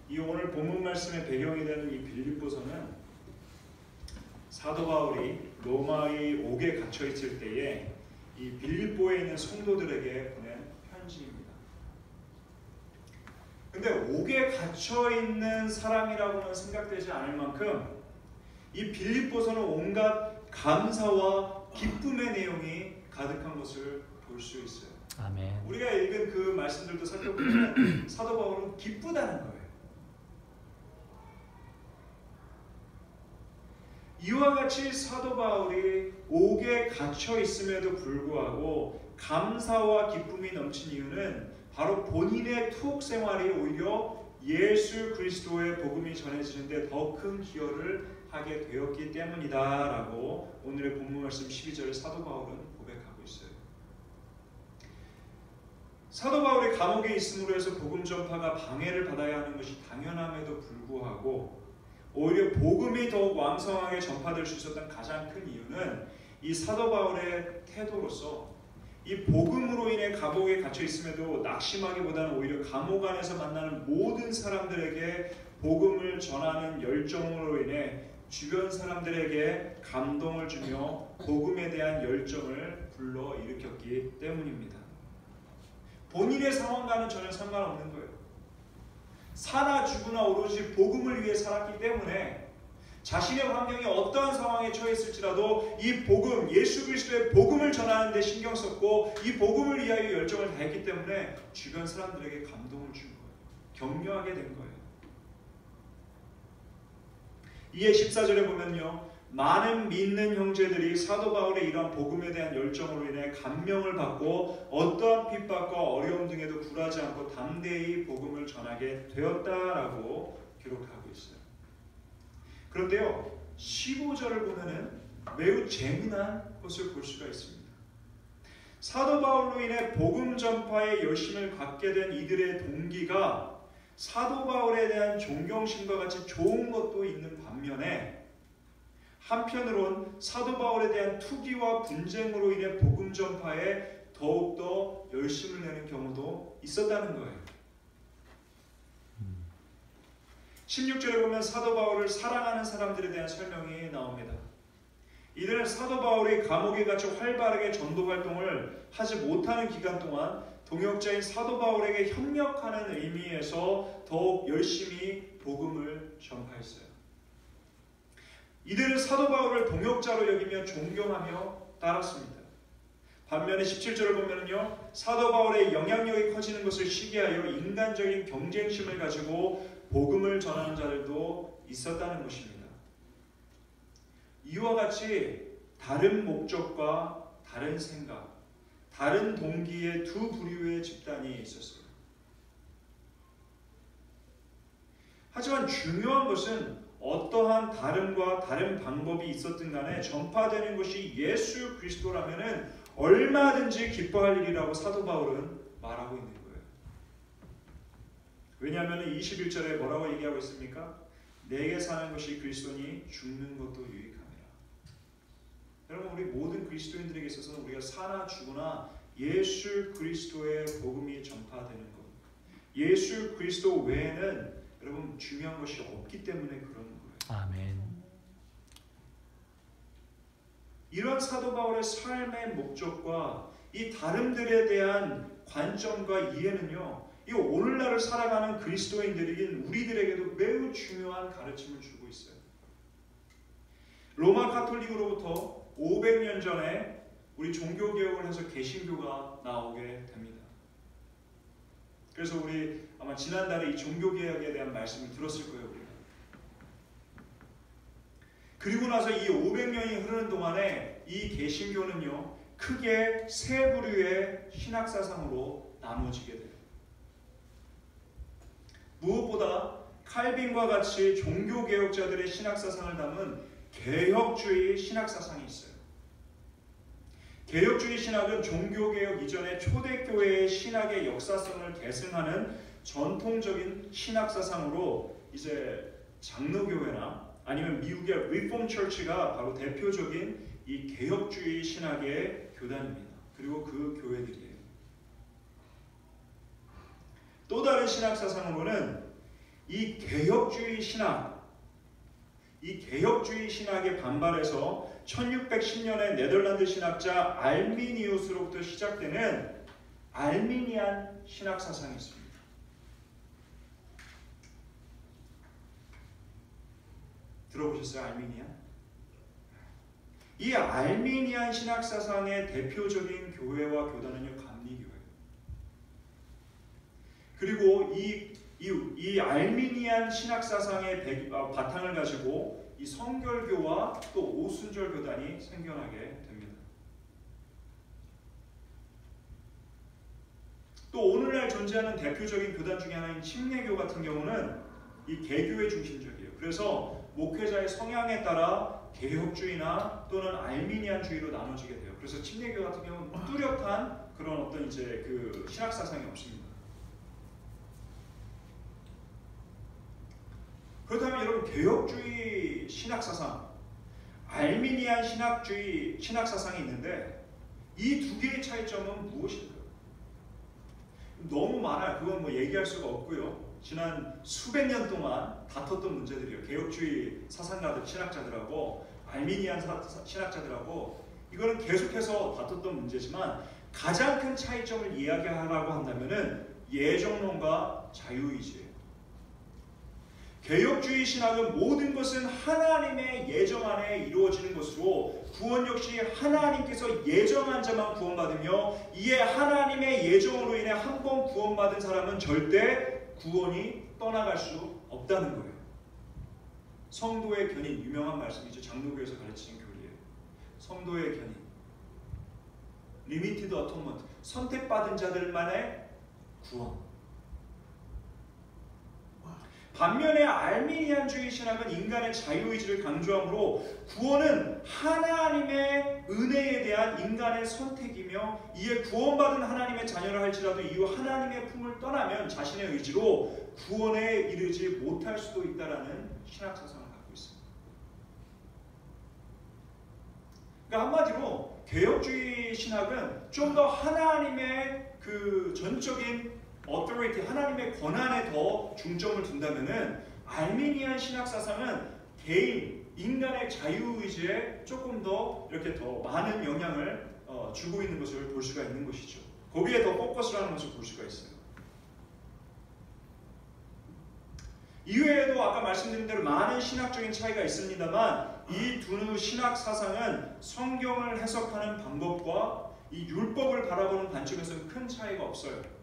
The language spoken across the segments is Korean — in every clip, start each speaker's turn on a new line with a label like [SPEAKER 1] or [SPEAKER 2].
[SPEAKER 1] 이 오늘 본문 말씀의 배경이 되는 이 빌립보서는 사도 바울이 로마의 옥에 갇혀 있을 때에 이 빌립보에 있는 성도들에게 보낸 편지입니다. 근데 옥에 갇혀 있는 사람이라고는 생각되지 않을 만큼 이 빌립보서는 온갖 감사와 기쁨의 내용이 가득한 것을 볼 수 있어요.
[SPEAKER 2] 아멘.
[SPEAKER 1] 우리가 읽은 그 말씀들도 살펴보면 사도 바울은 기쁘다는 거예요. 이와 같이 사도 바울이 옥에 갇혀 있음에도 불구하고 감사와 기쁨이 넘친 이유는 바로 본인의 투옥 생활이 오히려 예수 그리스도의 복음이 전해지는데 더 큰 기여를 하게 되었기 때문이다라고 오늘의 본문 말씀 12절에 사도 바울은 고백하고 있어요. 사도 바울이 감옥에 있음으로 해서 복음 전파가 방해를 받아야 하는 것이 당연함에도 불구하고 오히려 복음이 더욱 왕성하게 전파될 수 있었던 가장 큰 이유는 이 사도 바울의 태도로서 이 복음으로 인해 감옥에 갇혀 있음에도 낙심하기보다는 오히려 감옥 안에서 만나는 모든 사람들에게 복음을 전하는 열정으로 인해 주변 사람들에게 감동을 주며 복음에 대한 열정을 불러일으켰기 때문입니다. 본인의 상황과는 전혀 상관없는 거예요. 사나 죽으나 오로지 복음을 위해 살았기 때문에 자신의 환경이 어떠한 상황에 처했을지라도 이 복음, 예수 그리스도의 복음을 전하는 데 신경 썼고 이 복음을 위하여 열정을 다했기 때문에 주변 사람들에게 감동을 준 거예요. 격려하게 된 거예요. 이에 14절에 보면요, 많은 믿는 형제들이 사도 바울의 이러한 복음에 대한 열정으로 인해 감명을 받고 어떠한 핍박과 어려움 등에도 굴하지 않고 담대히 복음을 전하게 되었다라고 기록하고 있어요. 그런데요, 15절을 보면은 매우 재미난 것을 볼 수가 있습니다. 사도 바울로 인해 복음 전파에 열심을 갖게 된 이들의 동기가 사도 바울에 대한 존경심과 같이 좋은 것도 있는 반면에 한편으론 사도 바울에 대한 투기와 분쟁으로 인해 복음 전파에 더욱더 열심을 내는 경우도 있었다는 거예요. 16절에 보면 사도 바울을 사랑하는 사람들에 대한 설명이 나옵니다. 이들은 사도 바울이 감옥에 갇혀 활발하게 전도 활동을 하지 못하는 기간 동안 동역자인 사도 바울에게 협력하는 의미에서 더욱 열심히 복음을 전파했어요. 이들은 사도 바울을 동역자로 여기며 존경하며 따랐습니다. 반면에 17절을 보면요, 사도 바울의 영향력이 커지는 것을 시기하여 인간적인 경쟁심을 가지고 복음을 전하는 자들도 있었다는 것입니다. 이와 같이 다른 목적과 다른 생각, 다른 동기의 두 부류의 집단이 있었어요. 하지만 중요한 것은 어떠한 다름과 다른 방법이 있었든 간에 전파되는 것이 예수 그리스도라면은 얼마든지 기뻐할 일이라고 사도 바울은 말하고 있는 거예요. 왜냐하면 21절에 뭐라고 얘기하고 있습니까? 내게 사는 것이 그리스도니 죽는 것도 유익함이라. 여러분, 우리 모든 그리스도인들에게 있어서는 우리가 사나 죽으나 예수 그리스도의 복음이 전파되는 것, 예수 그리스도 외에는 여러분 중요한 것이 없기 때문에 그러는 거예요.
[SPEAKER 2] 아멘.
[SPEAKER 1] 이런 사도 바울의 삶의 목적과 이 다름들에 대한 관점과 이해는요, 이 오늘날을 살아가는 그리스도인들인 우리들에게도 매우 중요한 가르침을 주고 있어요. 로마 가톨릭으로부터 500년 전에 우리 종교개혁을 해서 개신교가 나오게 됩니다. 그래서 우리 아마 지난달에 이 종교개혁에 대한 말씀을 들었을 거예요. 우리가. 그리고 나서 이 500년이 흐르는 동안에 이 개신교는요, 크게 세 부류의 신학사상으로 나눠지게 돼요. 무엇보다 칼빈과 같이 종교개혁자들의 신학사상을 담은 개혁주의 신학사상이 있어요. 개혁주의 신학은 종교개혁 이전의 초대교회의 신학의 역사성을 계승하는 전통적인 신학사상으로 이제 장로교회나 아니면 미국의 리폼 처치가 바로 대표적인 이 개혁주의 신학의 교단입니다. 그리고 그 교회들이에요. 또 다른 신학사상으로는 이 개혁주의 신학에 반발해서 1610년에 네덜란드 신학자 알미니우스로부터 시작되는 알미니안 신학 사상이 있습니다. 들어보셨어요? 알미니안? 이 알미니안 신학 사상의 대표적인 교회와 교단은요, 감리교회예요. 그리고 이 알미니안 신학 사상의 바탕을 가지고 이 성결교와 또 오순절 교단이 생겨나게 됩니다. 또 오늘날 존재하는 대표적인 교단 중에 하나인 침례교 같은 경우는 이 개교회 중심적이에요. 그래서 목회자의 성향에 따라 개혁주의나 또는 알미니안주의로 나눠지게 돼요. 그래서 침례교 같은 경우는 뚜렷한 그런 어떤 이제 그 신학 사상이 없습니다. 그렇다면 여러분, 개혁주의 신학 사상, 알미니안 신학주의 신학 사상이 있는데 이 두 개의 차이점은 무엇일까요? 너무 많아요. 그건 뭐 얘기할 수가 없고요. 지난 수백 년 동안 다퉜던 문제들이에요. 개혁주의 사상가들, 신학자들하고 알미니안 신학자들하고 이거는 계속해서 다퉜던 문제지만 가장 큰 차이점을 이야기하라고 한다면은 예정론과 자유의지예요. 개혁주의 신학은 모든 것은 하나님의 예정 안에 이루어지는 것으로 구원 역시 하나님께서 예정한 자만 구원받으며 이에 하나님의 예정으로 인해 한 번 구원받은 사람은 절대 구원이 떠나갈 수 없다는 거예요. 성도의 견인, 유명한 말씀이죠. 장로교에서 가르치는 교리예요. 성도의 견인, 리미티드 어톤먼트, 선택받은 자들만의 구원. 반면에 알미니안주의 신학은 인간의 자유의지를 강조하므로 구원은 하나님의 은혜에 대한 인간의 선택이며 이에 구원받은 하나님의 자녀를 할지라도 이후 하나님의 품을 떠나면 자신의 의지로 구원에 이르지 못할 수도 있다라는 신학 사상을 갖고 있습니다. 그러니까 한마디로 개혁주의 신학은 좀 더 하나님의 그 전적인 authority, 하나님의 권한에 더 중점을 둔다면은 알미니안 신학 사상은 개인, 인간의 자유의지에 조금 더 이렇게 더 많은 영향을 주고 있는 것을 볼 수가 있는 것이죠. 거기에 더 포커스를 하는 것을 볼 수가 있어요. 이외에도 아까 말씀드린 대로 많은 신학적인 차이가 있습니다만 이 두 신학 사상은 성경을 해석하는 방법과 이 율법을 바라보는 관점에서는 큰 차이가 없어요.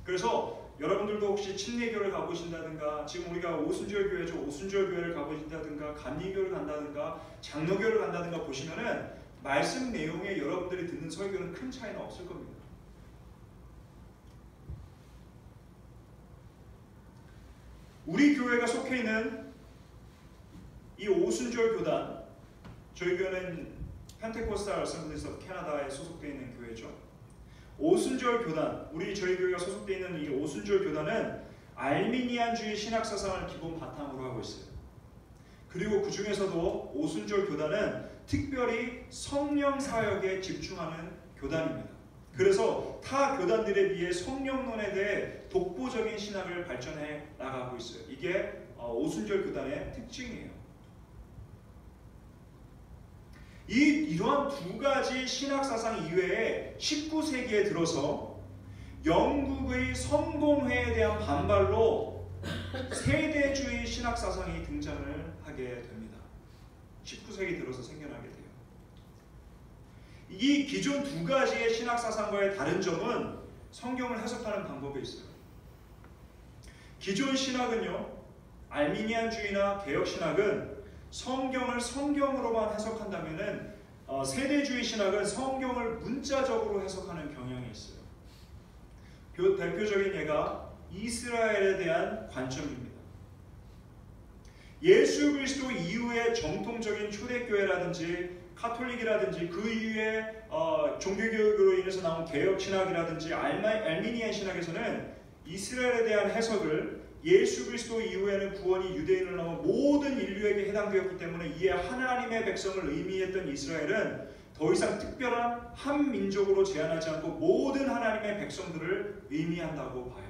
[SPEAKER 1] 그래서 여러분들도 혹시 침례교를 가보신다든가 지금 우리가 오순절 교회죠. 오순절 교회를 가보신다든가 감리교를 간다든가 장로교를 간다든가 보시면은 말씀 내용에 여러분들이 듣는 설교는 큰 차이는 없을 겁니다. 우리 교회가 속해 있는 이 오순절 교단, 저희 교회는 펜테코스탈 어셈블리스 오브 캐나다에 소속되어 있는 교회죠. 오순절 교단, 저희 교회가 소속되어 있는 이 오순절 교단은 알미니안주의 신학 사상을 기본 바탕으로 하고 있어요. 그리고 그 중에서도 오순절 교단은 특별히 성령 사역에 집중하는 교단입니다. 그래서 타 교단들에 비해 성령론에 대해 독보적인 신학을 발전해 나가고 있어요. 이게 오순절 교단의 특징이에요. 이러한 두 가지 신학 사상 이외에 19세기에 들어서 영국의 성공회에 대한 반발로 세대주의 신학 사상이 등장을 하게 됩니다. 19세기 들어서 생겨나게 돼요. 이 기존 두 가지의 신학 사상과의 다른 점은 성경을 해석하는 방법에 있어요. 기존 신학은요, 알미니안주의나 개혁신학은 성경을 성경으로만 해석한다면은 세대주의 신학은 성경을 문자적으로 해석하는 경향이 있어요. 대표적인 예가 이스라엘에 대한 관점입니다. 예수 그리스도 이후의 정통적인 초대교회라든지 카톨릭이라든지 그 이후에 종교교육으로 인해서 나온 개혁신학이라든지 알미니안 신학에서는 이스라엘에 대한 해석을 예수 그리스도 이후에는 구원이 유대인을 넘어 모든 인류에게 해당되었기 때문에 이에 하나님의 백성을 의미했던 이스라엘은 더 이상 특별한 한 민족으로 제한하지 않고 모든 하나님의 백성들을 의미한다고 봐요.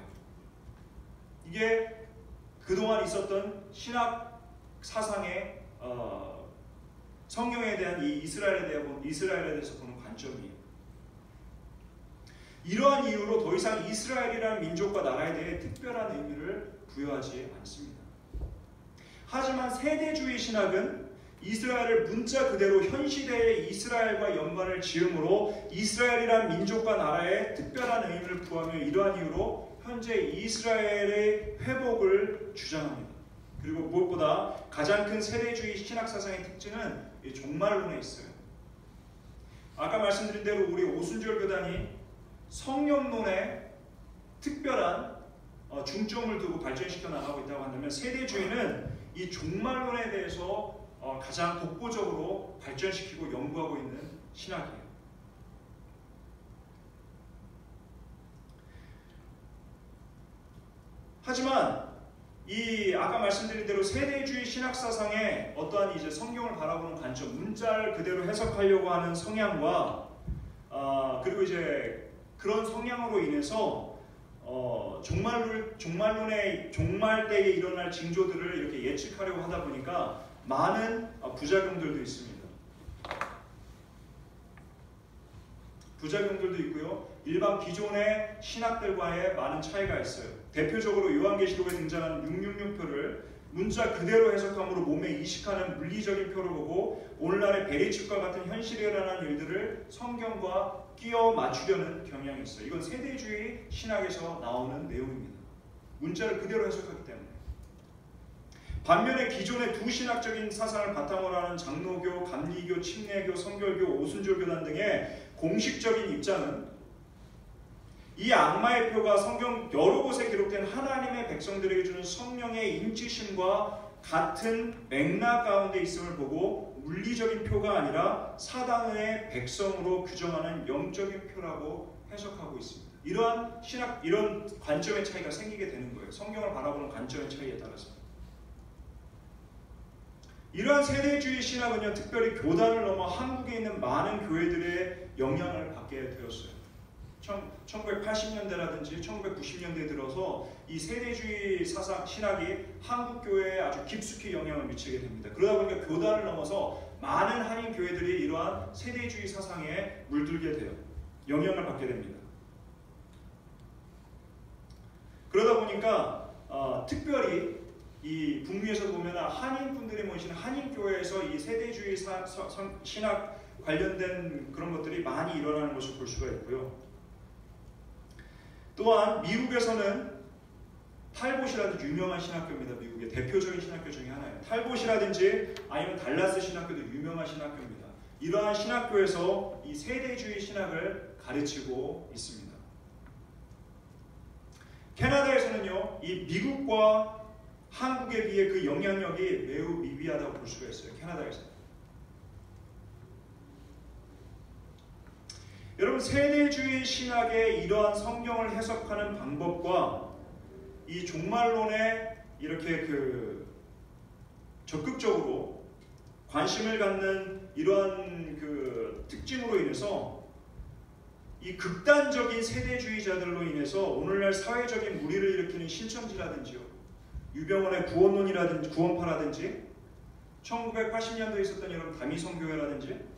[SPEAKER 1] 이게 그동안 있었던 신학 사상의 성경에 대한 이 이스라엘에 대해서 보는 관점이에요. 이러한 이유로 더 이상 이스라엘이라는 민족과 나라에 대해 특별한 의미를 부여하지 않습니다. 하지만 세대주의 신학은 이스라엘을 문자 그대로 현 시대의 이스라엘과 연관을 지음으로 이스라엘이란 민족과 나라에 특별한 의미를 부여하며 이러한 이유로 현재 이스라엘의 회복을 주장합니다. 그리고 무엇보다 가장 큰 세대주의 신학사상의 특징은 이 종말론에 있어요. 아까 말씀드린 대로 우리 오순절 교단이 성령론에 특별한 중점을 두고 발전시켜 나가고 있다고 한다면 세대주의는 이 종말론에 대해서 가장 독보적으로 발전시키고 연구하고 있는 신학이에요. 하지만 이 아까 말씀드린 대로 세대주의 신학 사상의 어떠한 이제 성경을 바라보는 관점, 문자를 그대로 해석하려고 하는 성향과 그리고 이제 그런 성향으로 인해서 종말 때에 일어날 징조들을 이렇게 예측하려고 하다 보니까 많은 부작용들도 있습니다. 부작용들도 있고요. 일반 기존의 신학들과의 많은 차이가 있어요. 대표적으로 요한계시록에 등장하는 666표를 문자 그대로 해석함으로 몸에 이식하는 물리적인 표로 보고 오늘날의 베리칩과 같은 현실에 일어나는 일들을 성경과 끼워 맞추려는 경향이 있어요. 이건 세대주의 신학에서 나오는 내용입니다. 문자를 그대로 해석하기 때문에. 반면에 기존의 두 신학적인 사상을 바탕으로 하는 장로교, 감리교, 침례교, 성결교, 오순절교단 등의 공식적인 입장은 이 악마의 표가 성경 여러 곳에 기록된 하나님의 백성들에게 주는 성령의 인치심과 같은 맥락 가운데 있음을 보고 물리적인 표가 아니라 사단의 백성으로 규정하는 영적인 표라고 해석하고 있습니다. 이런 관점의 차이가 생기게 되는 거예요. 성경을 바라보는 관점의 차이에 따라서. 이러한 세대주의 신학은요, 특별히 교단을 넘어 한국에 있는 많은 교회들의 영향을 받게 되었어요. 1980년대라든지 1990년대에 들어서 이 세대주의 사상 신학이 한국 교회에 아주 깊숙이 영향을 미치게 됩니다. 그러다 보니까 교단을 넘어서 많은 한인 교회들이 이러한 세대주의 사상에 물들게 돼요. 영향을 받게 됩니다. 그러다 보니까 특별히 이 북미에서 보면 한인 분들이 모이시는 한인 교회에서 이 세대주의 신학 관련된 그런 것들이 많이 일어나는 것을 볼 수가 있고요. 또한 미국에서는 탈봇이라든지 유명한 신학교입니다. 미국의 대표적인 신학교 중에 하나예요. 탈봇이라든지 아니면 달라스 신학교도 유명한 신학교입니다. 이러한 신학교에서 이 세대주의 신학을 가르치고 있습니다. 캐나다에서는요, 이 미국과 한국에 비해 그 영향력이 매우 미비하다고 볼 수가 있어요. 캐나다에서. 여러분, 세대주의 신학의 이러한 성경을 해석하는 방법과 이 종말론에 이렇게 적극적으로 관심을 갖는 이러한 특징으로 인해서 이 극단적인 세대주의자들로 인해서 오늘날 사회적인 무리를 일으키는 신천지라든지요, 유병원의 구원론이라든지 구원파라든지 1980년도에 있었던 여러분 다미성교회라든지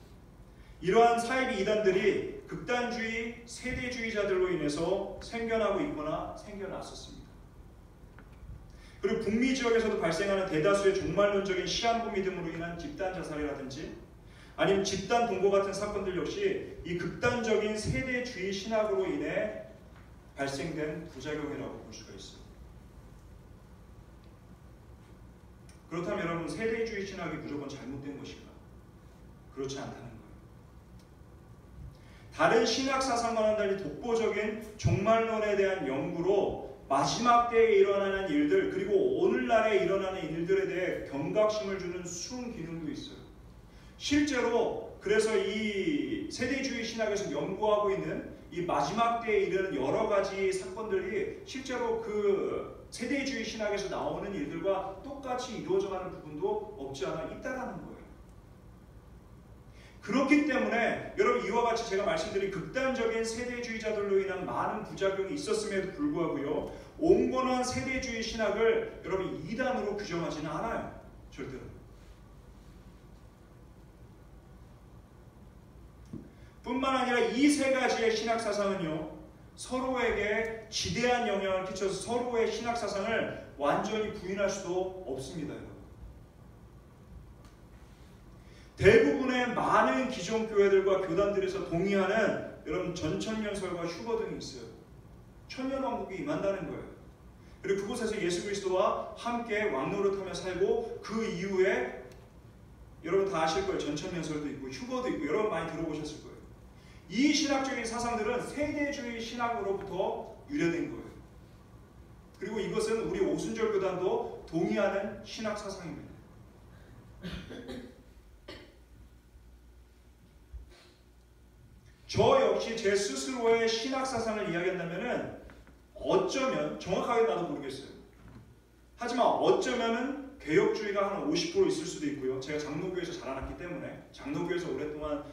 [SPEAKER 1] 이러한 사이비 이단들이 극단주의 세대주의자들로 인해서 생겨나고 있거나 생겨났었습니다. 그리고 북미 지역에서도 발생하는 대다수의 종말론적인 시한부 믿음으로 인한 집단 자살이라든지 아니면 집단 동거 같은 사건들 역시 이 극단적인 세대주의 신학으로 인해 발생된 부작용이라고 볼 수가 있습니다. 그렇다면 여러분, 세대주의 신학이 무조건 잘못된 것인가? 그렇지 않다는 거예요. 다른 신학 사상과는 달리 독보적인 종말론에 대한 연구로 마지막 때에 일어나는 일들 그리고 오늘날에 일어나는 일들에 대해 경각심을 주는 순 기능도 있어요. 실제로 그래서 이 세대주의 신학에서 연구하고 있는 이 마지막 때에 이르는 여러 가지 사건들이 실제로 그 세대주의 신학에서 나오는 일들과 똑같이 이루어져가는 부분도 없지 않아 있다라는 거예요. 그렇기 때문에 여러분, 이와 같이 제가 말씀드린 극단적인 세대주의자들로 인한 많은 부작용이 있었음에도 불구하고요, 온건한 세대주의 신학을 여러분 이단으로 규정하지는 않아요. 절대로. 뿐만 아니라 이 세 가지의 신학 사상은요, 서로에게 지대한 영향을 끼쳐서 서로의 신학 사상을 완전히 부인할 수도 없습니다. 여러분. 대부분의 많은 기존 교회들과 교단들에서 동의하는 여러분 전천년설과 휴거 등이 있어요. 천년왕국이 임한다는 거예요. 그리고 그곳에서 예수 그리스도와 함께 왕노릇하며 살고 그 이후에 여러분 다 아실 거예요. 전천년설도 있고 휴거도 있고 여러분 많이 들어보셨을 거예요. 이 신학적인 사상들은 세대주의 신학으로부터 유래된 거예요. 그리고 이것은 우리 오순절 교단도 동의하는 신학 사상입니다. 저 역시 제 스스로의 신학 사상을 이야기한다면은 어쩌면 정확하게 나도 모르겠어요. 하지만 어쩌면은 개혁주의가 한 50% 있을 수도 있고요. 제가 장로교에서 자라났기 때문에 장로교에서 오랫동안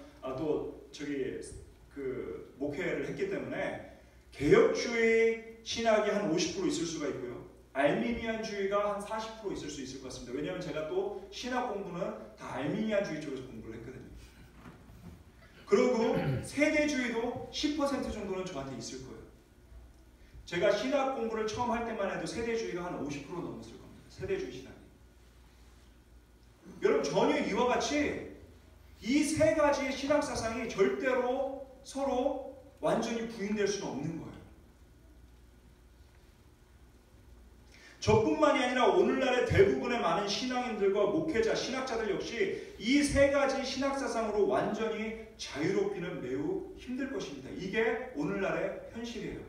[SPEAKER 1] 목회를 했기 때문에 개혁주의 신학이 한 50% 있을 수가 있고요. 알미니안주의가 한 40% 있을 수 있을 것 같습니다. 왜냐하면 제가 또 신학 공부는 다 알미니안주의 쪽에서 공부를 했거든요. 그리고 세대주의도 10% 정도는 저한테 있을 거예요. 제가 신학 공부를 처음 할 때만 해도 세대주의가 한 50% 넘었을 겁니다. 세대주의 신학이. 여러분 전혀 이와 같이 이 세 가지의 신학 사상이 절대로 서로 완전히 부인될 수는 없는 거예요. 저뿐만이 아니라 오늘날의 대부분의 많은 신앙인들과 목회자, 신학자들 역시 이 세 가지 신학 사상으로 완전히 자유롭기는 매우 힘들 것입니다. 이게 오늘날의 현실이에요.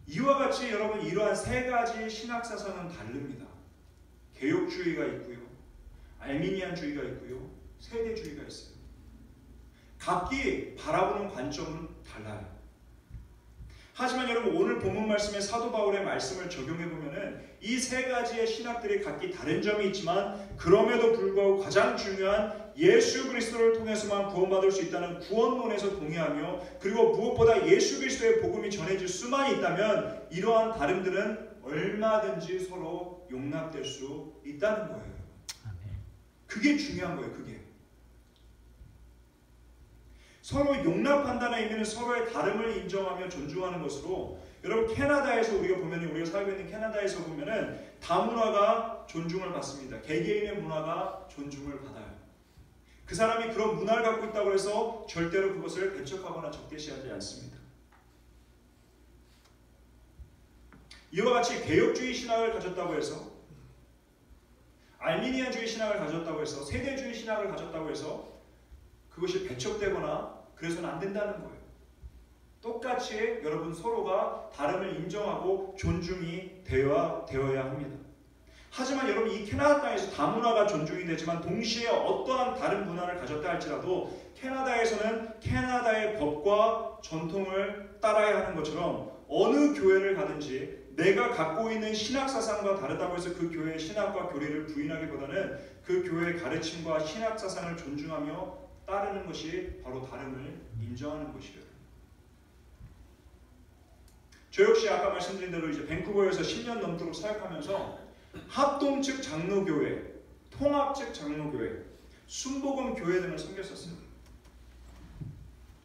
[SPEAKER 1] 이와 같이 여러분 이러한 세 가지 신학 사상은 다릅니다. 개혁주의가 있고요. 알미니안주의가 있고요. 세대주의가 있어요. 각기 바라보는 관점은 달라요. 하지만 여러분 오늘 본문 말씀에 사도 바울의 말씀을 적용해 보면은 이 세 가지의 신학들이 각기 다른 점이 있지만 그럼에도 불구하고 가장 중요한 예수 그리스도를 통해서만 구원받을 수 있다는 구원론에서 동의하며 그리고 무엇보다 예수 그리스도의 복음이 전해질 수만 있다면 이러한 다름들은 얼마든지 서로 용납될 수 있다는 거예요. 그게 중요한 거예요. 그게. 서로 용납한다는 의미는 서로의 다름을 인정하며 존중하는 것으로 여러분 캐나다에서 우리가 살고 있는 캐나다에서 보면은 다문화가 존중을 받습니다. 개개인의 문화가 존중을 받아요. 그 사람이 그런 문화를 갖고 있다고 해서 절대로 그것을 배척하거나 적대시하지 않습니다. 이와 같이 개혁주의 신학을 가졌다고 해서 알미니안주의 신학을 가졌다고 해서 세대주의 신학을 가졌다고 해서 그것이 배척되거나 그래서는 안 된다는 거예요. 똑같이 여러분 서로가 다름을 인정하고 존중이 되어야 합니다. 하지만 여러분 이 캐나다 땅에서 다문화가 존중이 되지만 동시에 어떠한 다른 문화를 가졌다 할지라도 캐나다에서는 캐나다의 법과 전통을 따라야 하는 것처럼 어느 교회를 가든지 내가 갖고 있는 신학 사상과 다르다고 해서 그 교회의 신학과 교리를 부인하기보다는 그 교회의 가르침과 신학 사상을 존중하며 따르는 것이 바로 다름을 인정하는 것이에요. 저 역시 아까 말씀드린 대로 이제 밴쿠버에서 10년 넘도록 사역하면서 합동 측 장로교회, 통합 측 장로교회, 순복음 교회 등을 섬겼었어요.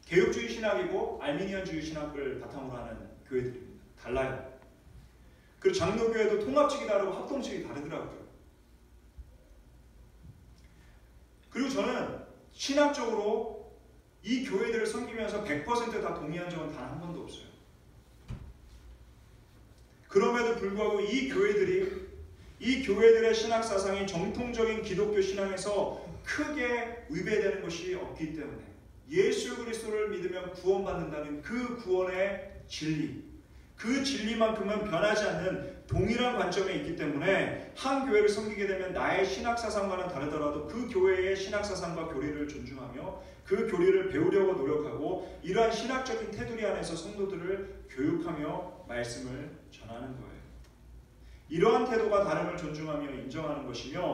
[SPEAKER 1] 개혁주의 신학이고 알미니안주의 신학을 바탕으로 하는 교회들입니다. 달라요. 그리고 장로교회도 통합 측이 다르고 합동 측이 다르더라고요. 그리고 저는 신학적으로 이 교회들을 섬기면서 100% 다 동의한 적은 단 한 번도 없어요. 그럼에도 불구하고 이 교회들의 신학 사상이 정통적인 기독교 신앙에서 크게 위배되는 것이 없기 때문에 예수 그리스도를 믿으면 구원받는다는 그 구원의 진리, 그 진리만큼은 변하지 않는 동일한 관점에 있기 때문에 한 교회를 섬기게 되면 나의 신학 사상과는 다르더라도 그 교회의 신학 사상과 교리를 존중하며 그 교리를 배우려고 노력하고 이러한 신학적인 테두리 안에서 성도들을 교육하며 말씀을 전하는 거예요. 이러한 태도가 다름을 존중하며 인정하는 것입니다.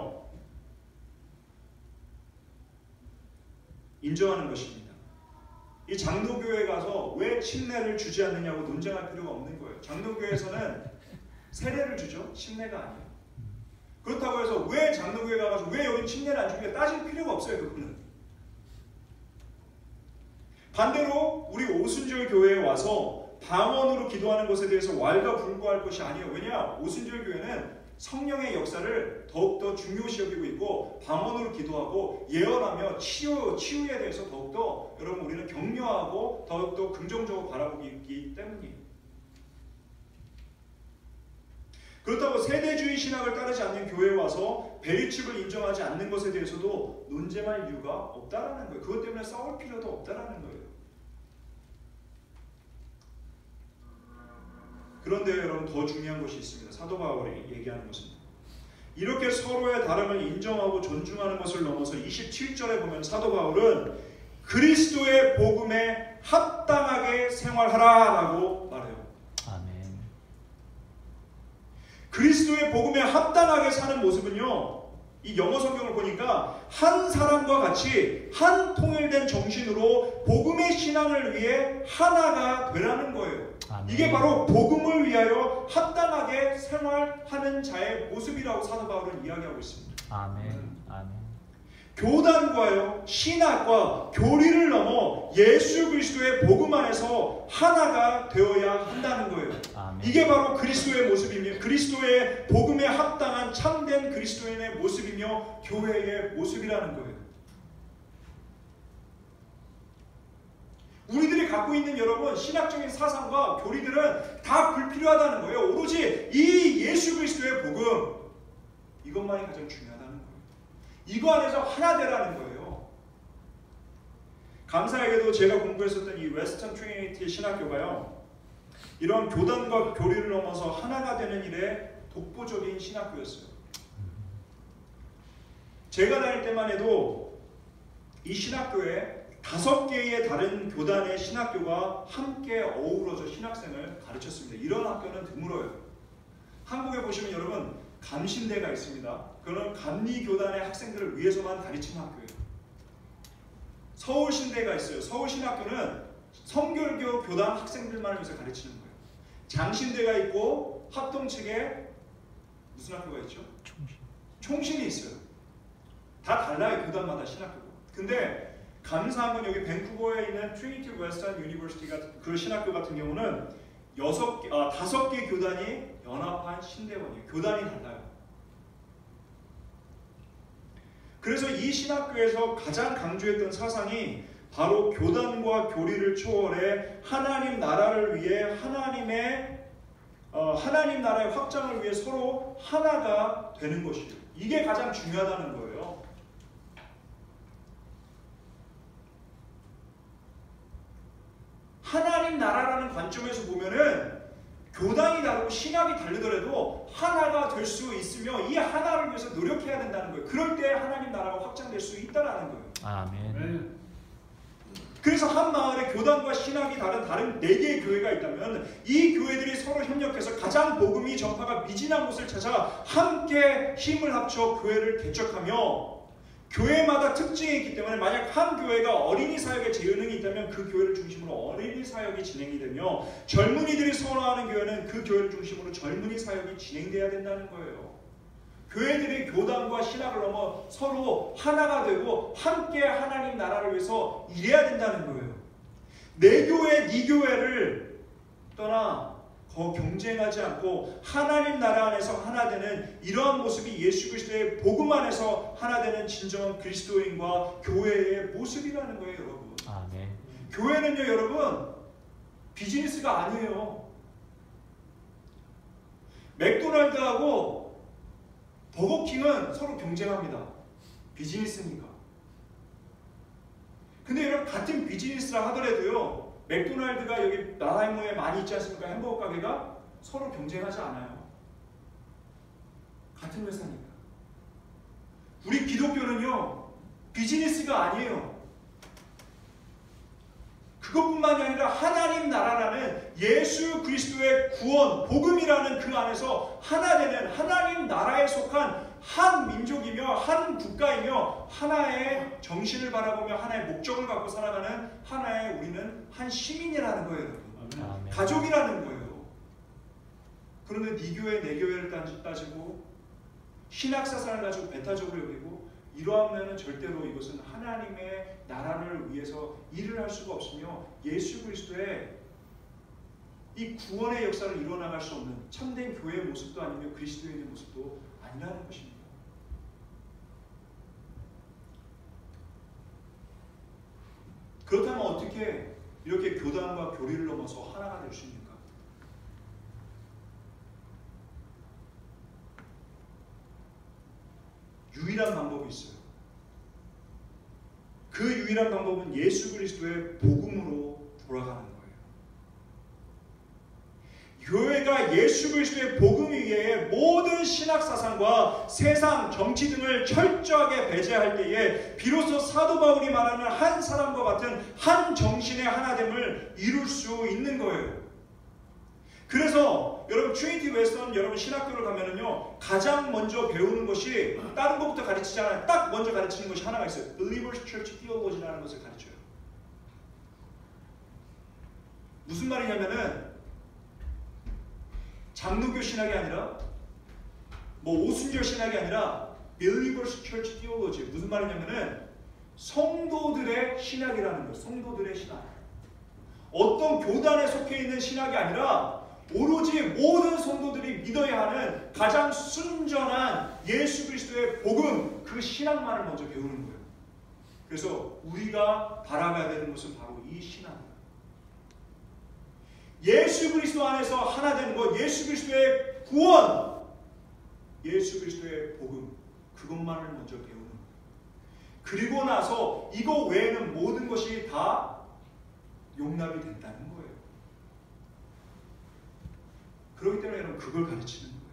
[SPEAKER 1] 이 장로교회 가서 왜 침례를 주지 않느냐고 논쟁할 필요가 없는 거예요. 장로교회에서는 세례를 주죠. 침례가 아니에요. 그렇다고 해서 왜 장로교회 가서 왜 여기 침례를 안 주냐 따질 필요가 없어요. 그거는. 반대로 우리 오순절 교회에 와서 방언으로 기도하는 것에 대해서 왈가불고할 것이 아니에요. 왜냐? 오순절 교회는 성령의 역사를 더욱더 중요시 여기고 있고 방언으로 기도하고 예언하며 치유에 대해서 더욱더 여러분 우리는 격려하고 더욱더 긍정적으로 바라보기 있기 때문이에요. 그렇다고 세대주의 신학을 따르지 않는 교회에 와서 베리칩을 인정하지 않는 것에 대해서도 논쟁할 이유가 없다라는 거예요. 그것 때문에 싸울 필요도 없다라는 거예요. 그런데 여러분 더 중요한 것이 있습니다. 사도 바울이 얘기하는 것은 이렇게 서로의 다름을 인정하고 존중하는 것을 넘어서 27절에 보면 사도 바울은 그리스도의 복음에 합당하게 생활하라라고 말해요. 아멘. 그리스도의 복음에 합당하게 사는 모습은요, 이 영어 성경을 보니까 한 사람과 같이 한 통일된 정신으로 복음의 신앙을 위해 하나가 되라는 거예요. 아멘. 이게 바로 복음을 위하여 합당하게 생활하는 자의 모습이라고 사도 바울은 이야기하고 있습니다. 아멘. 아멘. 교단과요, 신학과 교리를 넘어 예수 그리스도의 복음 안에서 하나가 되어야 한다는 거예요. 아멘. 이게 바로 그리스도의 모습이며 그리스도의 복음에 합당한 참된 그리스도인의 모습이며 교회의 모습이라는 거예요. 우리들이 갖고 있는 여러분 신학적인 사상과 교리들은 다 불필요하다는 거예요. 오로지 이 예수 그리스도의 복음 이것만이 가장 중요하다는 거예요. 이거 안에서 하나 되라는 거예요. 감사하게도 제가 공부했었던 이 웨스턴 트리니티 신학교가요, 이런 교단과 교리를 넘어서 하나가 되는 일에 독보적인 신학교였어요. 제가 다닐 때만 해도 이 신학교에 5개의 다른 교단의 신학교가 함께 어우러져 신학생을 가르쳤습니다. 이런 학교는 드물어요. 한국에 보시면 여러분 감신대가 있습니다. 그런 감리교단의 학생들을 위해서만 가르치는 학교예요. 서울신대가 있어요. 서울신학교는 성결교 교단 학생들만 위해서 가르치는 거예요. 장신대가 있고 합동 측에 무슨 학교가 있죠? 총신이 있어요. 다 달라요. 교단마다 신학교가. 근데 감사한 건 여기 밴쿠버에 있는 트리니티 웨스턴 유니버시티가 그 신학교 같은 경우는 5개 교단이 연합한 신대원이에요. 교단이 달라요. 그래서 이 신학교에서 가장 강조했던 사상이 바로 교단과 교리를 초월해 하나님 나라를 위해 하나님 나라의 확장을 위해 서로 하나가 되는 것이에요. 이게 가장 중요하다는 거예요. 하나님 나라라는 관점에서 보면은 교단이 다르고 신학이 다르더라도 하나가 될 수 있으며 이 하나를 위해서 노력해야 된다는 거예요. 그럴 때 하나님 나라가 확장될 수 있다라는 거예요. 아멘. 그래서 한 마을에 교단과 신학이 다른 4개의 교회가 있다면 이 교회들이 서로 협력해서 가장 복음이 전파가 미진한 곳을 찾아 함께 힘을 합쳐 교회를 개척하며, 교회마다 특징이 있기 때문에 만약 한 교회가 어린이 사역에 재능이 있다면 그 교회를 중심으로 어린이 사역이 진행이 되며, 젊은이들이 선호하는 교회는 그 교회를 중심으로 젊은이 사역이 진행돼야 된다는 거예요. 교회들이 교단과 신학을 넘어 서로 하나가 되고 함께 하나님 나라를 위해서 일해야 된다는 거예요. 내 교회, 네 교회를 떠나 경쟁하지 않고 하나님 나라 안에서 하나 되는 이러한 모습이 예수 그리스도의 복음 안에서 하나 되는 진정한 그리스도인과 교회의 모습이라는 거예요, 여러분. 아멘. 교회는요, 여러분, 비즈니스가 아니에요. 맥도날드하고 버거킹은 서로 경쟁합니다. 비즈니스니까. 근데 여러분, 같은 비즈니스라 하더라도요, 맥도날드가 여기 나라이모에 많이 있지 않습니까? 햄버거 가게가 서로 경쟁하지 않아요. 같은 회사니까. 우리 기독교는요, 비즈니스가 아니에요. 그것뿐만이 아니라 하나님 나라라는 예수 그리스도의 구원, 복음이라는 그 안에서 하나 되는 하나님 나라에 속한 한 민족이며 한 국가이며 하나의 정신을 바라보며 하나의 목적을 갖고 살아가는 하나의 우리는 한 시민이라는 거예요, 여러분.
[SPEAKER 2] 아멘.
[SPEAKER 1] 가족이라는 거예요. 그런데 네 교회, 내 교회를 따지고 신학사상을 가지고 배타적으로 여기고 이러하면 절대로 이것은 하나님의 나라를 위해서 일을 할 수가 없으며 예수 그리스도의 이 구원의 역사를 이뤄나갈 수 없는 참된 교회의 모습도 아니며 그리스도인의 모습도 아니라는 것입니다. 그렇다면 어떻게 이렇게 교단과 교리를 넘어서 하나가 될 수 있습니까? 유일한 방법이 있어요. 그 유일한 방법은 예수 그리스도의 복음으로 돌아가는 거예요. 교회가 예수 그리스도의 복음 위에 모든 신학 사상과 세상, 정치 등을 철저하게 배제할 때에 비로소 사도 바울이 말하는 한 사람과 같은 한 정신의 하나됨을 이룰 수 있는 거예요. 그래서 여러분 트리니티 웨스턴 여러분 신학교를 가면은요 가장 먼저 배우는 것이 다른 것부터 가르치지 않아요. 딱 먼저 가르치는 것이 하나가 있어요. Believers Church Theology라는 것을 가르쳐요. 무슨 말이냐면은 장로교 신학이 아니라 오순절 신학이 아니라 Believers Church Theology. 무슨 말이냐면은 성도들의 신학이라는 거예요. 성도들의 신학. 어떤 교단에 속해 있는 신학이 아니라 오로지 모든 성도들이 믿어야 하는 가장 순전한 예수 그리스도의 복음, 그 신학만을 먼저 배우는 거예요. 그래서 우리가 바라봐야 되는 것은 바로 이 신학이에요. 예수 그리스도 안에서 하나 되는 것, 예수 그리스도의 구원, 예수 그리스도의 복음, 그것만을 먼저 배우는 거예요. 그리고 나서 이거 외에는 모든 것이 다 용납이 된다는 거예요. 그렇기 때문에 여러분 그걸 가르치는 거예요.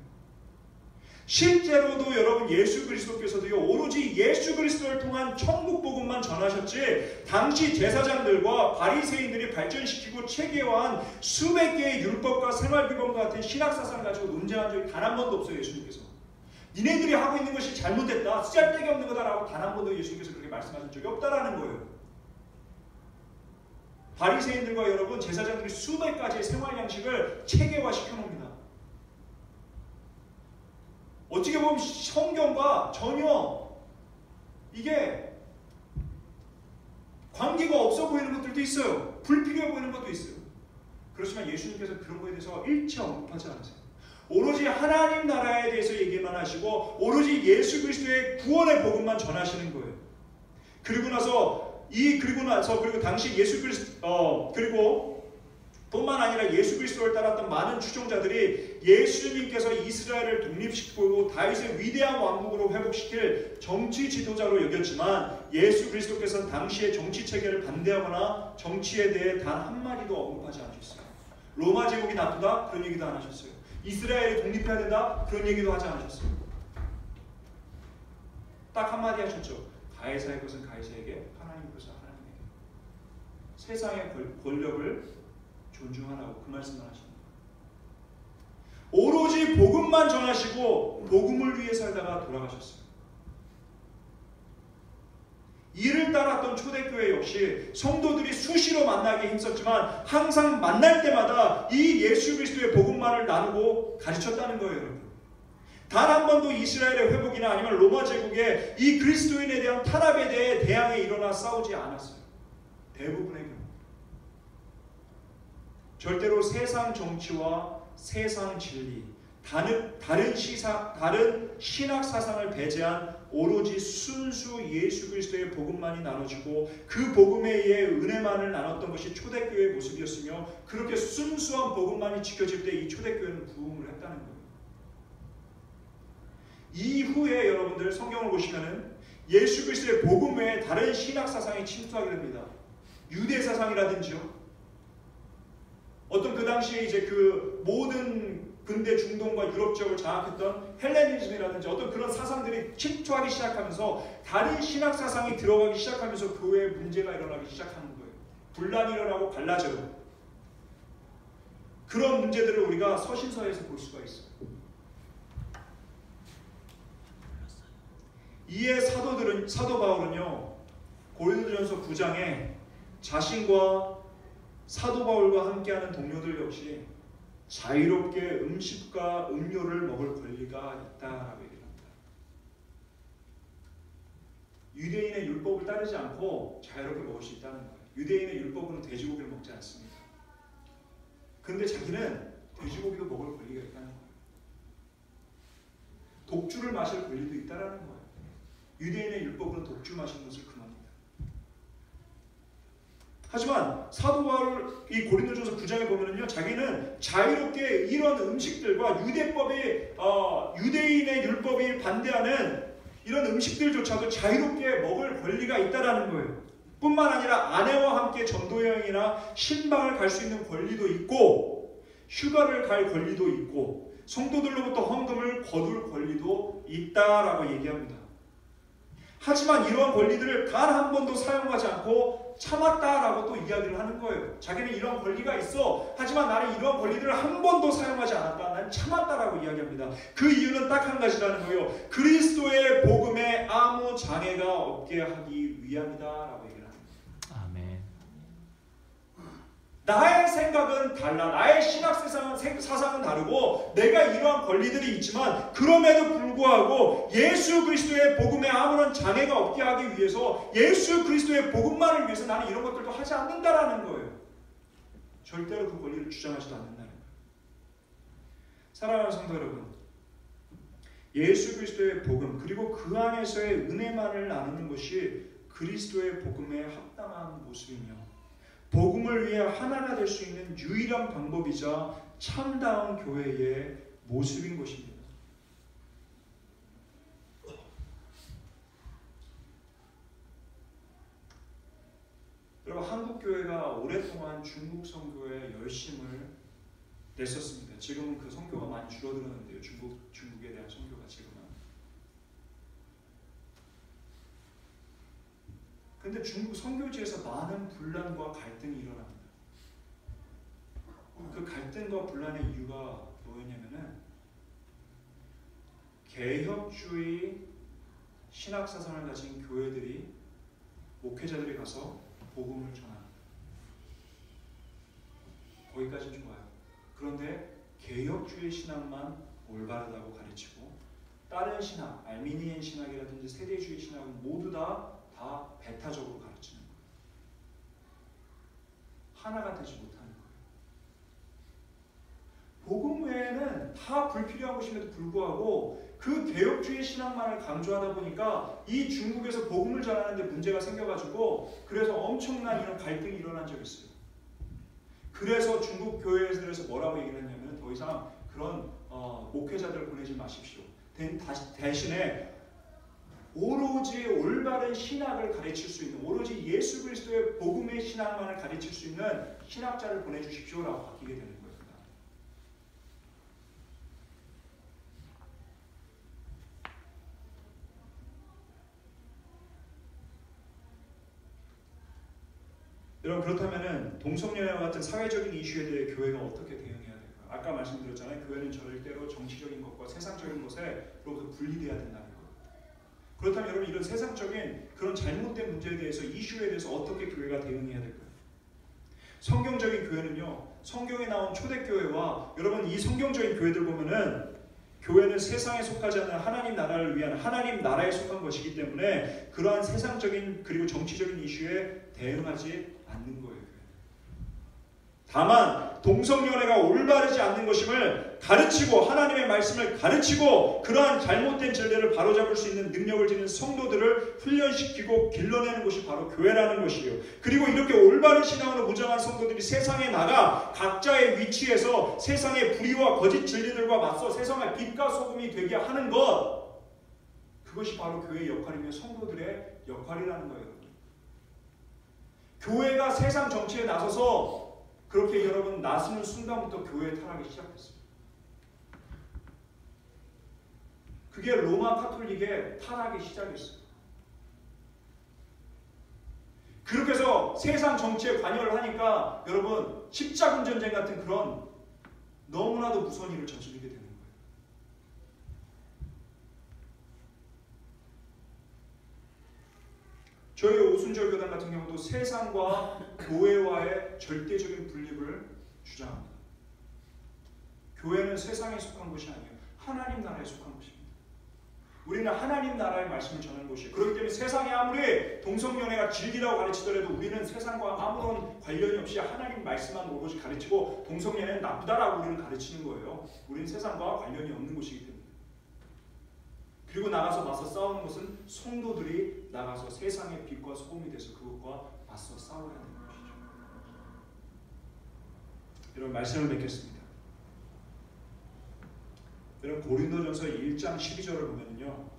[SPEAKER 1] 실제로도 여러분 예수 그리스도께서도요 오로지 예수 그리스도를 통한 천국 복음만 전하셨지 당시 제사장들과 바리새인들이 발전시키고 체계화한 수백 개의 율법과 생활규범 같은 신학사상을 가지고 논쟁한 적이 단 한 번도 없어요. 예수님께서 니네들이 하고 있는 것이 잘못됐다, 쓰잘데기 없는 거다라고 단 한 번도 예수님께서 그렇게 말씀하신 적이 없다라는 거예요. 바리새인들과 여러분 제사장들이 수백 가지의 생활 양식을 체계화시켜 놓습니다. 어떻게 보면 성경과 전혀 이게 관계가 없어 보이는 것들도 있어요. 불필요해 보이는 것도 있어요. 그렇지만 예수님께서 그런 거에 대해서 일체 언급하지 않으세요. 오로지 하나님 나라에 대해서 얘기만 하시고 오로지 예수 그리스도의 구원의 복음만 전하시는 거예요. 그리고 당시 예수 그리스도 그리고 뿐만 아니라 예수 그리스도를 따랐던 많은 추종자들이 예수님께서 이스라엘을 독립시키고 다윗의 위대한 왕국으로 회복시킬 정치 지도자로 여겼지만 예수 그리스도께서는 당시의 정치 체계를 반대하거나 정치에 대해 단 한마디도 언급하지 않으셨어요. 로마 제국이 나쁘다? 그런 얘기도 안 하셨어요. 이스라엘이 독립해야 된다? 그런 얘기도 하지 않으셨어요. 딱 한마디 하셨죠. 가이사의 것은 가이사에게, 하나님의 것은 하나님에게. 세상의 권력을 존중하라고 그 말씀을 하십니다. 오로지 복음만 전하시고 복음을 위해 살다가 돌아가셨어요. 이를 따랐던 초대교회 역시 성도들이 수시로 만나기 힘썼지만 항상 만날 때마다 이 예수 그리스도의 복음만을 나누고 가르쳤다는 거예요. 여러분. 단 한 번도 이스라엘의 회복이나 아니면 로마 제국의 이 그리스도인에 대한 탄압에 대해 대항에 일어나 싸우지 않았어요. 대부분의 경우. 절대로 세상 정치와 세상 진리, 다른 신학 사상을 배제한 오로지 순수 예수 그리스도의 복음만이 나눠지고 그 복음에 의해 은혜만을 나눴던 것이 초대교회의 모습이었으며 그렇게 순수한 복음만이 지켜질 때 이 초대교회는 부흥을 했다는 거예요. 이후에 여러분들 성경을 보시면은 예수 그리스도의 복음 외에 다른 신학 사상이 침투하게 됩니다. 유대 사상이라든지요. 어떤 그 당시에 이제 그 모든 근대 중동과 유럽 지역을 장악했던 헬레니즘이라든지 어떤 그런 사상들이 침투하기 시작하면서 다른 신학 사상이 들어가기 시작하면서 교회에 문제가 일어나기 시작하는 거예요. 분란이 일어나고 갈라져요. 그런 문제들을 우리가 서신서에서 볼 수가 있어요. 이에 사도 바울은요, 고린도전서 9장에 자신과 사도 바울과 함께하는 동료들 역시 자유롭게 음식과 음료를 먹을 권리가 있다라고 얘기합니다. 유대인의 율법을 따르지 않고 자유롭게 먹을 수 있다는 거예요. 유대인의 율법으로 돼지고기를 먹지 않습니다. 그런데 자기는 돼지고기도 먹을 권리가 있다는 거예요. 독주를 마실 권리도 있다는 거예요. 유대인의 율법으로 독주 마시는 것을 금합니다. 하지만 사도 바울 이 고린도전서 9장에 보면은요, 자기는 자유롭게 이런 음식들과 유대인의 율법이 반대하는 이런 음식들조차도 자유롭게 먹을 권리가 있다라는 거예요. 뿐만 아니라 아내와 함께 전도 여행이나 신방을 갈 수 있는 권리도 있고, 휴가를 갈 권리도 있고, 성도들로부터 헌금을 거둘 권리도 있다라고 얘기합니다. 하지만 이러한 권리들을 단 한 번도 사용하지 않고 참았다라고 또 이야기를 하는 거예요. 자기는 이러한 권리가 있어. 하지만 나는 이러한 권리들을 한 번도 사용하지 않았다. 난 참았다라고 이야기합니다. 그 이유는 딱 한 가지라는 거예요. 그리스도의 복음에 아무 장애가 없게 하기 위함이다라고 얘기를 합니다.
[SPEAKER 2] 아멘.
[SPEAKER 1] 나의 생각은 달라. 나의 신학 사상은 다르고 내가 이러한 권리들이 있지만 그럼에도 불구하고 예수 그리스도의 복음에 아무런 장애가 없게 하기 위해서 예수 그리스도의 복음만을 위해서 나는 이런 것들도 하지 않는다라는 거예요. 절대로 그 권리를 주장하지도 않는다는 거예요. 사랑하는 성도 여러분, 예수 그리스도의 복음 그리고 그 안에서의 은혜만을 나누는 것이 그리스도의 복음에 합당한 모습이며 복음을 위해 하나가 될 수 있는 유일한 방법이자 참다운 교회의 모습인 것입니다. 여러분, 한국 교회가 오랫동안 중국 선교에 열심을 냈었습니다. 지금은 그 선교가 많이 줄어들었는데요. 중국에 대한 선교가 지금은. 그런데 중국 선교지에서 많은 분란과 갈등이 일어납니다. 그 갈등과 분란의 이유가 뭐였냐면은 개혁주의 신학 사상을 가진 교회들이 목회자들이 가서 복음을 전합니다. 거기까지는 좋아요. 그런데 개혁주의 신학만 올바르다고 가르치고 다른 신학, 알미니안 신학이라든지 세대주의 신학은 모두 다 배타적으로 가르치는 거예요. 하나가 되지 못하는 거예요. 복음 외에는 다 불필요한 것임에도 불구하고 그 개혁주의 신학만을 강조하다 보니까 이 중국에서 복음을 전하는데 문제가 생겨가지고 그래서 엄청난 이런 갈등이 일어난 적이 있어요. 그래서 중국 교회에서 뭐라고 얘기를 했냐면 더 이상 그런 목회자들을 보내지 마십시오. 대신에 오로지 올바른 신학을 가르칠 수 있는, 오로지 예수 그리스도의 복음의 신학만을 가르칠 수 있는 신학자를 보내주십시오라고 바뀌게 되는 겁니다. 여러분, 그렇다면 동성연애와 같은 사회적인 이슈에 대해 교회가 어떻게 대응해야 될까요? 아까 말씀드렸잖아요. 교회는 절대로 정치적인 것과 세상적인 것으로부터 분리돼야 된다는 거예요. 그렇다면 여러분, 이런 세상적인 그런 잘못된 문제에 대해서, 이슈에 대해서 어떻게 교회가 대응해야 될까요? 성경적인 교회는요, 성경에 나온 초대교회와 여러분 이 성경적인 교회들 보면은 교회는 세상에 속하지 않는 하나님 나라를 위한 하나님 나라에 속한 것이기 때문에 그러한 세상적인 그리고 정치적인 이슈에 대응하지 않는 거예요. 다만 동성연애가 올바르지 않는 것임을 가르치고 하나님의 말씀을 가르치고 그러한 잘못된 진리를 바로잡을 수 있는 능력을 지닌 성도들을 훈련시키고 길러내는 것이 바로 교회라는 것이에요. 그리고 이렇게 올바른 신앙으로 무장한 성도들이 세상에 나가 각자의 위치에서 세상의 불의와 거짓 진리들과 맞서 세상의 빛과 소금이 되게 하는 것, 그것이 바로 교회의 역할이며 성도들의 역할이라는 거예요. 교회가 세상 정치에 나서서 그렇게 여러분 나서는 순간부터 교회의 타락이 시작됐습니다. 그게 로마 카톨릭의 타락의 시작이었어요. 그렇게 해서 세상 정치에 관여를 하니까 여러분 십자군 전쟁 같은 그런 너무나도 무서운 일을 저지르게 되는 거예요. 저희 오순절 교단 같은 경우도 세상과 교회와의 절대적인 분립을 주장합니다. 교회는 세상에 속한 것이 아니에요. 하나님 나라에 속한 것입니다. 우리는 하나님 나라의 말씀을 전하는 곳이에요. 그렇기 때문에 세상에 아무리 동성연애가 질기다고 가르치더라도 우리는 세상과 아무런 관련이 없이 하나님 말씀만 오롯이 가르치고 동성연애는 나쁘다라고 우리는 가르치는 거예요. 우리는 세상과 관련이 없는 곳이기 때문에. 그리고 나가서 맞서 싸우는 것은 성도들이 나가서 세상의 빛과 소금이 돼서 그것과 맞서 싸워야 하는 것이죠. 여러분 말씀을 맺겠습니다. 여러분 고린도전서 1장 12절을 보면요,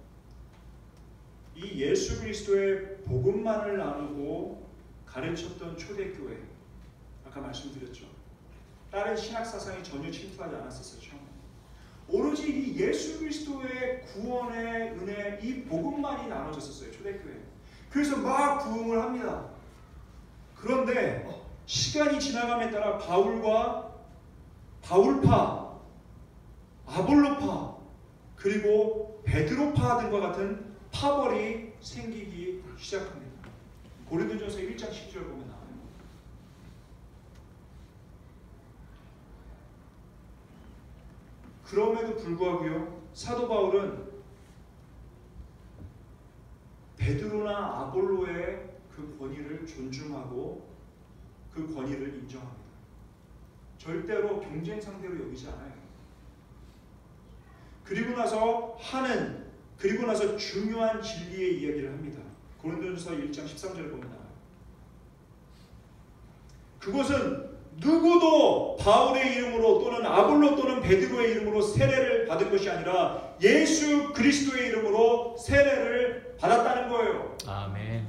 [SPEAKER 1] 이 예수 그리스도의 복음만을 나누고 가르쳤던 초대교회, 아까 말씀드렸죠. 다른 신학 사상이 전혀 침투하지 않았었죠. 오로지 이 예수 그리스도의 구원의 은혜, 이 복음만이 나눠졌었어요, 초대교회. 그래서 막 부흥을 합니다. 그런데 시간이 지나감에 따라 바울파, 아볼로파, 그리고 베드로파 등과 같은 파벌이 생기기 시작합니다. 고린도전서 1장 10절 보면 나와요. 그럼에도 불구하고요, 사도 바울은 베드로나 아볼로의 그 권위를 존중하고 그 권위를 인정합니다. 절대로 경쟁 상대로 여기지 않아요. 그리고 나서 중요한 진리의 이야기를 합니다. 고린도전서 1장 13절을 보면 나와요. 그것은 누구도 바울의 이름으로 또는 아볼로 또는 베드로의 이름으로 세례를 받은 것이 아니라 예수 그리스도의 이름으로 세례를 받았다는 거예요.
[SPEAKER 2] 아멘.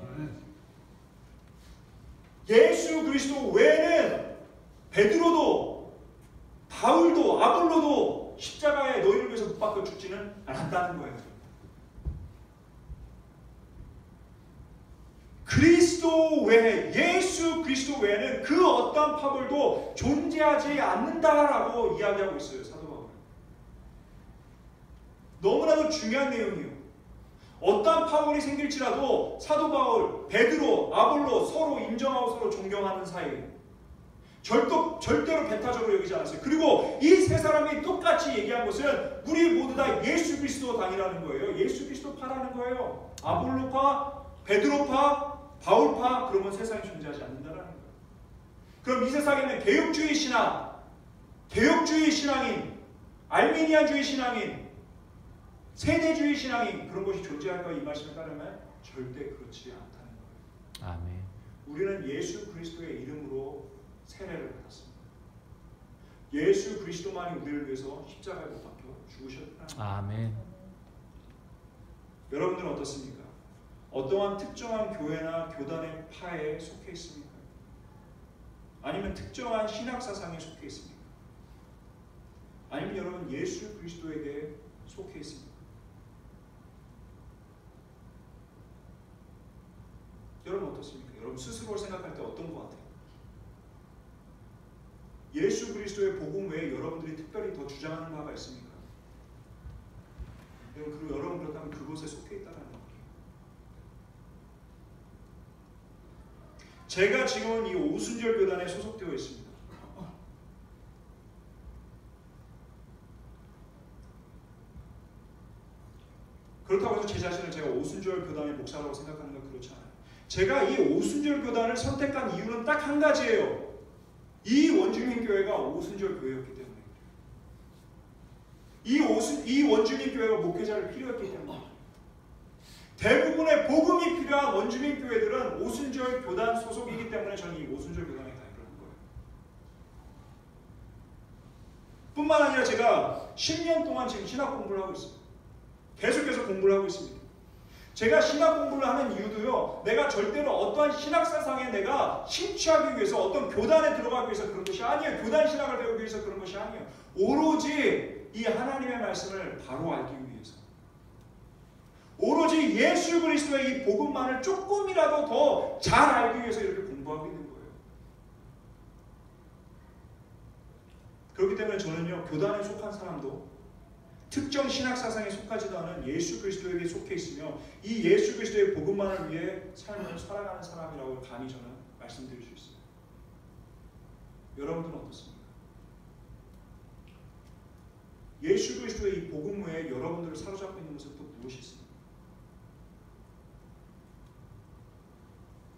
[SPEAKER 1] 예수 그리스도 외에는 베드로도 바울도 아볼로도 십자가에 너희를 위해서 못 박혀 죽지는 않았다는 거예요. 그리스도 외에, 예수 그리스도 외에는 그 어떠한 파벌도 존재하지 않는다라고 이야기하고 있어요, 사도 바울은. 너무나도 중요한 내용이에요. 어떠한 파벌이 생길지라도 사도 바울, 베드로, 아볼로 서로 인정하고 서로 존경하는 사이예요. 절대로 배타적으로 여기지 않았어요. 그리고 이 세 사람이 똑같이 얘기한 것은 우리 모두 다 예수 그리스도 당이라는 거예요. 예수 그리스도 파라는 거예요. 아볼로파, 베드로파, 바울파, 그러면 세상에 존재하지 않는다는 거예요. 그럼 이 세상에는 개혁주의 신앙, 개혁주의 신앙인, 알미니안주의 신앙인, 세대주의 신앙인, 그런 것이 존재할까? 이 말씀에 따르면 절대 그렇지 않다는 거예요.
[SPEAKER 2] 아멘.
[SPEAKER 1] 우리는 예수 그리스도의 이름으로 세례를 받았습니다. 예수 그리스도만이 우리를 위해서 십자가에 못 박혀 죽으셨다.
[SPEAKER 2] 아멘.
[SPEAKER 1] 여러분들은 어떻습니까? 어떠한 특정한 교회나 교단의 파에 속해 있습니까? 아니면 특정한 신학 사상에 속해 있습니까? 아니면 여러분 예수 그리스도에게 속해 있습니까? 여러분 어떻습니까? 여러분 스스로를 생각할 때 어떤 것 같아요? 예수 그리스도의 복음 외에 여러분들이 특별히 더 주장하는 바가 있습니까? 그리고 여러분 그렇다면 그곳에 속해 있다는 거예요. 제가 지금은 이 오순절 교단에 소속되어 있습니다. 그렇다고 해서 제 자신을 제가 오순절 교단의 목사라고 생각하는 건 그렇지 않아요. 제가 이 오순절 교단을 선택한 이유는 딱 한 가지예요. 이 원주민 교회가 오순절 교회였기 때문에, 이 원주민 교회가 목회자를 필요했기 때문에, 대부분의 복음이 필요한 원주민 교회들은 오순절 교단 소속이기 때문에 저는 이 오순절 교단에 가입을 한 거예요. 뿐만 아니라 제가 10년 동안 지금 신학 공부를 하고 있습니다. 계속해서 공부를 하고 있습니다. 제가 신학 공부를 하는 이유도요, 내가 절대로 어떠한 신학 사상에 내가 심취하기 위해서, 어떤 교단에 들어가기 위해서 그런 것이 아니에요. 교단 신학을 배우기 위해서 그런 것이 아니에요. 오로지 이 하나님의 말씀을 바로 알기 위해서, 오로지 예수 그리스도의 이 복음만을 조금이라도 더 잘 알기 위해서 이렇게 공부하고 있는 거예요. 그렇기 때문에 저는요, 교단에 속한 사람도 특정 신학 사상에 속하지도 않은 예수 그리스도에게 속해 있으며 이 예수 그리스도의 복음만을 위해 삶을 살아가는 사람이라고 감히 저는 말씀드릴 수 있어요. 여러분들은 어떻습니까? 예수 그리스도의 이 복음 외에 여러분들을 사로잡고 있는 것은 또 무엇이 있습니까?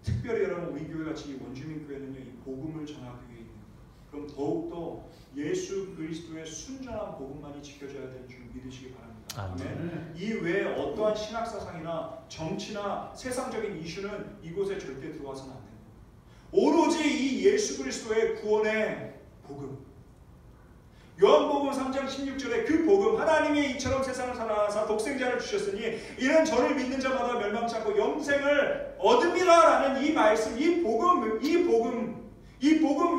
[SPEAKER 1] 특별히 여러분 우리 교회같이 이 원주민 교회는요, 이 복음을 전하기 위해 있는, 그럼 더욱더 예수 그리스도의 순전한 복음만이 지켜져야 되는 줄 믿으시기 바랍니다. 아멘. 이 외에 어떠한 신학 사상이나 정치나 세상적인 이슈는 이곳에 절대 들어와서는 안 됩니다. 오로지 이 예수 그리스도의 구원의 복음, 요한복음 3장 16절에 그 복음, 하나님이 이처럼 세상을 사랑하사 독생자를 주셨으니 이는 저를 믿는 자마다 멸망치 않고 영생을 얻음이라라는 이 말씀, 이 복음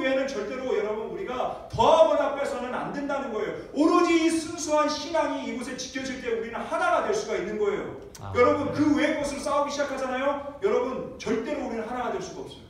[SPEAKER 1] 외에는 절대로 여러분 우리가 더하거나 빼서는 안 된다는 거예요. 오로지 이 순수한 신앙이 이곳에 지켜질 때 우리는 하나가 될 수가 있는 거예요. 여러분 그 외의 것을 싸우기 시작하잖아요. 여러분 절대로 우리는 하나가 될 수가 없어요.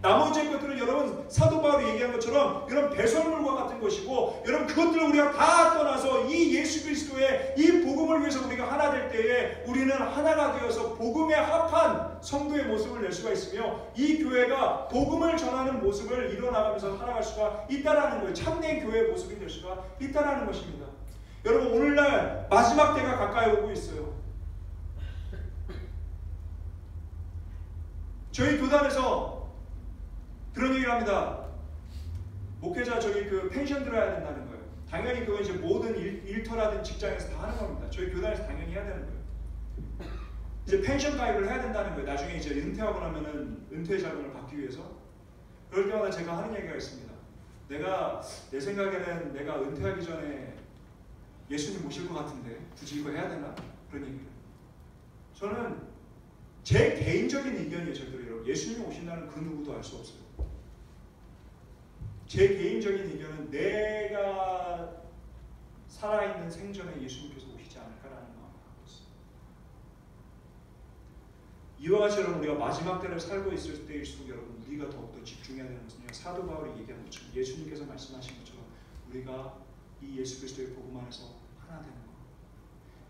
[SPEAKER 1] 나머지 것들은 여러분 사도 바울이 얘기한 것처럼 이런 배설물과 같은 것이고, 여러분 그것들을 우리가 다 떠나서 이 예수 그리스도의 이 복음을 위해서 우리가 하나 될 때에 우리는 하나가 되어서 복음에 합한 성도의 모습을 낼 수가 있으며 이 교회가 복음을 전하는 모습을 이뤄나가면서 살아갈 수가 있다라는 거예요. 참된 교회의 모습이 될 수가 있다라는 것입니다. 여러분 오늘날 마지막 때가 가까이 오고 있어요. 저희 교단에서 그런 얘기를 합니다. 목회자 저기 그 펜션 들어야 된다는 거예요. 당연히 그건 이제 모든 일터라든 직장에서 다 하는 겁니다. 저희 교단에서 당연히 해야 되는 거예요. 이제 펜션 가입을 해야 된다는 거예요. 나중에 이제 은퇴하고 나면은 은퇴 자금을 받기 위해서. 그럴 때마다 제가 하는 얘기가 있습니다. 내 생각에는 내가 은퇴하기 전에 예수님 모실 것 같은데 굳이 이거 해야 되나? 그런 얘기를. 저는 제 개인적인 의견이에요. 절대로 여러분 예수님이 오신다는 그 누구도 알 수 없어요. 제 개인적인 의견은 내가 살아있는 생전에 예수님께서 오시지 않을까라는 마음을 갖고 있어요. 이와 같이 여러분 우리가 마지막 때를 살고 있을 때일수록 여러분 우리가 더욱더 집중해야 되는 것은요, 사도 바울이 얘기한 것처럼 예수님께서 말씀하신 것처럼 우리가 이 예수 그리스도의 복음 안에서 하나 되는 것,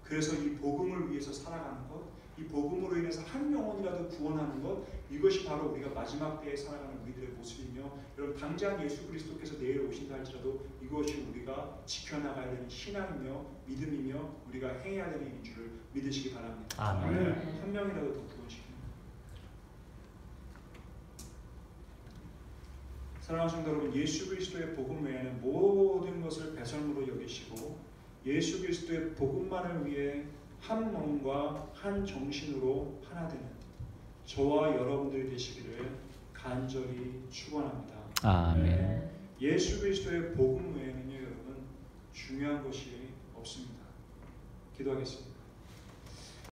[SPEAKER 1] 그래서 이 복음을 위해서 살아가는 것, 이 복음으로 인해서 한 영혼이라도 구원하는 것, 이것이 바로 우리가 마지막 때에 살아가는 우리들의 모습이며, 여러분 당장 예수 그리스도께서 내일 오신다 할지라도 이것이 우리가 지켜나가야 되는 신앙이며 믿음이며 우리가 행해야 되는 일인 줄을 믿으시기 바랍니다. 아멘. 한 명이라도 더 구원시킵니다. 사랑하는 성도 여러분, 예수 그리스도의 복음 외에는 모든 것을 배설물로 여기시고 예수 그리스도의 복음만을 위해 한 마음과 한 정신으로 하나 되는 저와 여러분들이 되시기를 간절히 축원합니다. 아멘. 예수 그리스도의 복음 외에는요, 여러분 중요한 것이 없습니다. 기도하겠습니다.